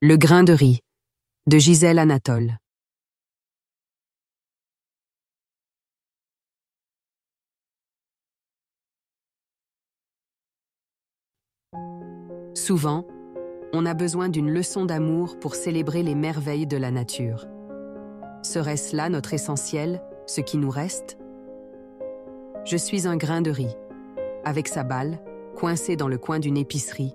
Le grain de riz, de Gisèle Anatole. Souvent, on a besoin d'une leçon d'amour pour célébrer les merveilles de la nature. Serait-ce là notre essentiel, ce qui nous reste? Je suis un grain de riz, avec sa balle, coincée dans le coin d'une épicerie.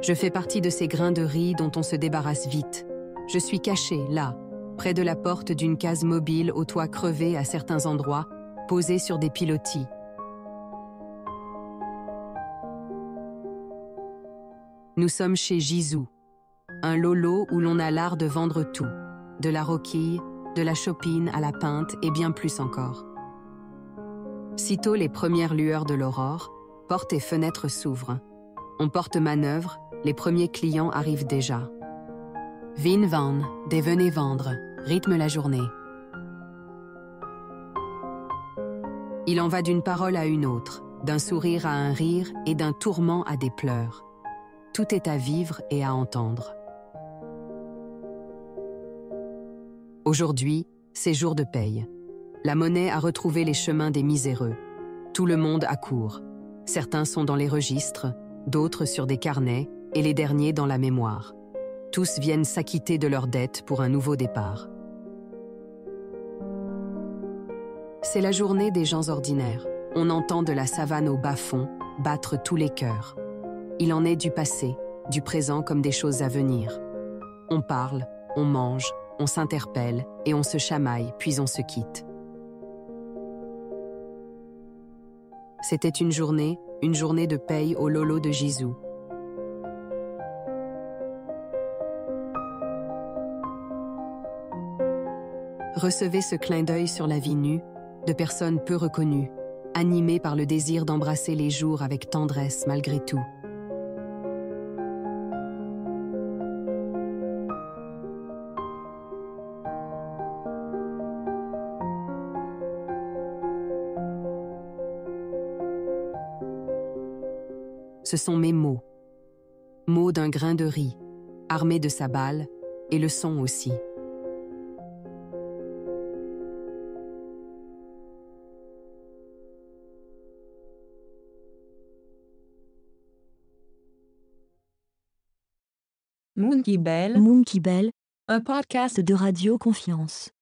Je fais partie de ces grains de riz dont on se débarrasse vite. Je suis caché, là, près de la porte d'une case mobile au toit crevé à certains endroits, posée sur des pilotis. Nous sommes chez Gisou, un lolo où l'on a l'art de vendre tout, de la roquille, de la chopine à la pinte et bien plus encore. Sitôt les premières lueurs de l'aurore, portes et fenêtres s'ouvrent. On porte manœuvre, les premiers clients arrivent déjà. Vin van, des venez vendre, rythme la journée. Il en va d'une parole à une autre, d'un sourire à un rire et d'un tourment à des pleurs. Tout est à vivre et à entendre. Aujourd'hui, c'est jour de paye. La monnaie a retrouvé les chemins des miséreux. Tout le monde accourt. Certains sont dans les registres, d'autres sur des carnets, et les derniers dans la mémoire. Tous viennent s'acquitter de leurs dettes pour un nouveau départ. C'est la journée des gens ordinaires. On entend de la savane au bas-fond battre tous les cœurs. Il en est du passé, du présent comme des choses à venir. On parle, on mange, on s'interpelle et on se chamaille, puis on se quitte. C'était une journée de paye au lolo de Gisou. Recevez ce clin d'œil sur la vie nue, de personnes peu reconnues, animées par le désir d'embrasser les jours avec tendresse malgré tout. Ce sont mes mots. Mots d'un grain de riz, armé de sa balle, et le son aussi. Monkey Bell, Monkey Bell, un podcast de Radio Confiance.